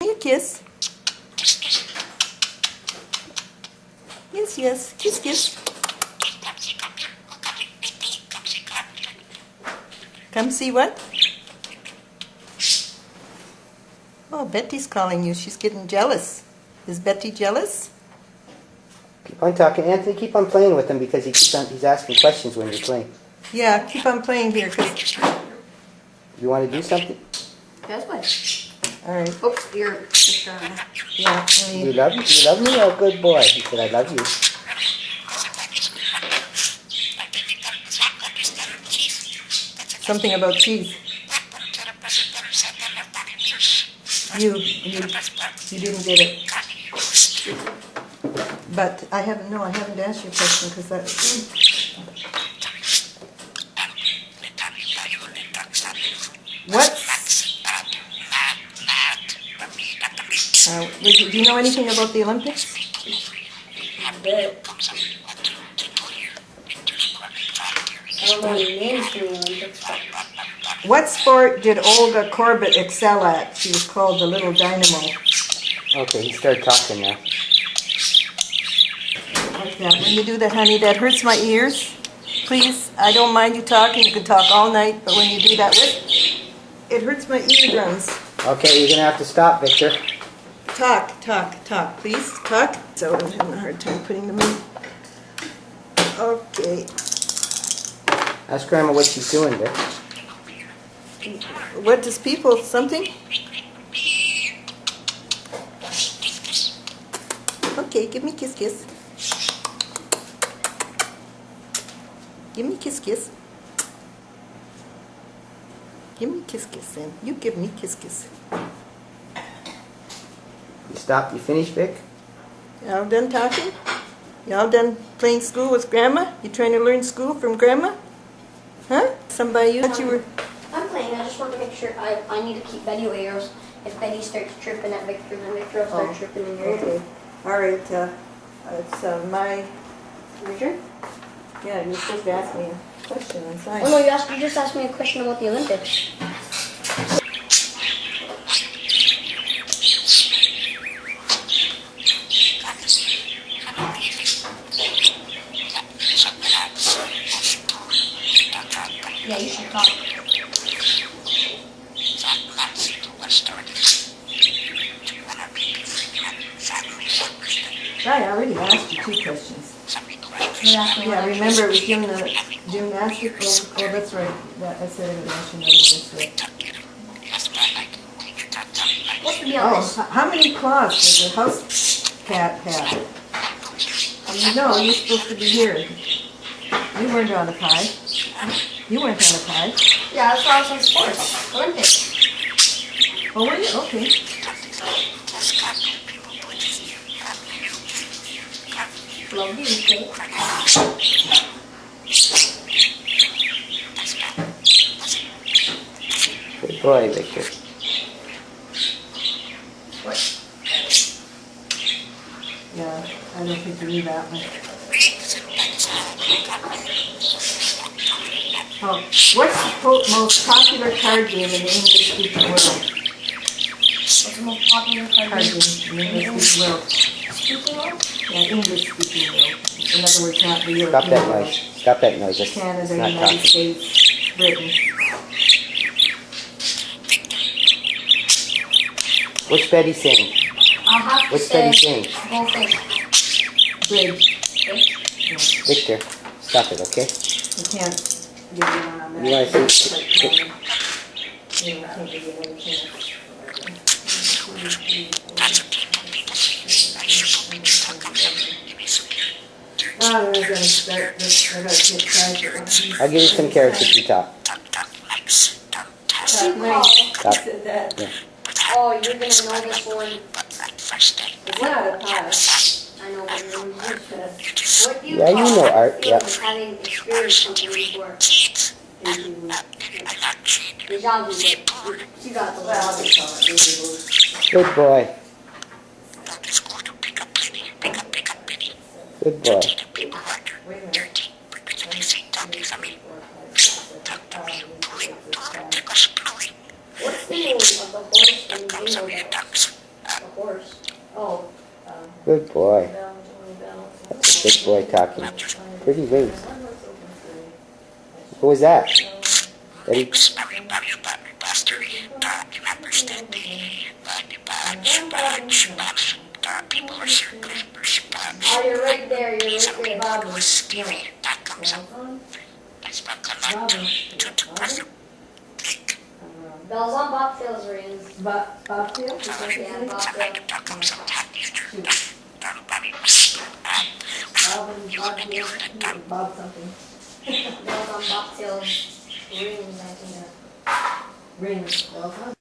You kiss. Yes, yes. Kiss, kiss. Come see what? Oh, Betty's calling you. She's getting jealous. Is Betty jealous? Keep on talking. Anthony, keep on playing with him because he's asking questions when you're playing. Yeah, keep on playing here. Cause... You want to do something? That's what. All right. Oops, you're just Yeah. You love me? You love me? Oh, good boy. He said, I love you. Something about cheese. You didn't get it. But I haven't asked you a question because that. Do you know anything about the Olympics? I don't know any names for the Olympics. What sport did Olga Korbut excel at? She was called the Little Dynamo. Okay, he started talking now. Like that. When you do that, honey, that hurts my ears. Please, I don't mind you talking. You can talk all night, but when you do that, it hurts my eardrums. Okay, you're going to have to stop, Victor. Talk, please. Talk. So I'm having a hard time putting them in. Okay. Ask Grandma what she's doing, Vic. What does people, something? Okay, give me kiss, kiss. Give me kiss, kiss. Give me kiss, kiss, then. You give me kiss, kiss. You stopped? You finished, Vic? Y'all done talking? Y'all done playing school with Grandma? You trying to learn school from Grandma? Huh? Somebody you thought you were... I'm playing. I just want to make sure I need to keep Betty away, or else if Betty starts tripping at Victor, then Victor will start tripping in your ear. Okay. All right. It's my... Your turn? Yeah, you're supposed to ask me a question on science. Oh no, you just asked me a question about the Olympics. Yeah, you should talk. I already asked you 2 questions. Yeah, remember it was gymnastics. Oh, that's right. I said I would ask you another one. Let's be honest. How many claws does a house cat have? You know, you're supposed to be here. You weren't on a pie. You weren't on a pie. Yeah, that's why I was in sports. Olympics. Oh, were you? Okay. Love you, okay? Good boy, Victor. What? Yeah, I don't think you knew that one. Oh, what's the most popular card game in the English-speaking world? What's the most popular card game in the English-speaking world? Speaking of? Yeah, English-speaking world. In other words, not the European Stop that world. noise. Stop that noise. It's Canada, not United talking. States, Britain. What's Betty saying? I'll have to What's say Betty saying? goldfish. Bridge. Fish? Victor, stop it, okay? You can't give you one on that. You want to see? You can't give you one chance. Oh, I'm going to start this. I got to get started. I'll give you some carrots if you talk. Nice. Stop. He said that. Yeah. Oh, you're gonna know this one. It's not a pie. I know what you're gonna do. What do you Yeah, you call know art, feeling yeah. of having experienced something before? Deja vu. You got the Well, well. they call it baby blues. Good boy. Good boy. Wait a minute. What's the name of the horse in Jingle Bells? Good boy. That's a good boy talking. Pretty ways. What was that? Betty? Oh, you're right there. You're right there. Bells on Bobtail's rings. Bobtail? Yeah, Bobtail. Bob something. Bells on Bobtail's rings, I think. Rings. Bells on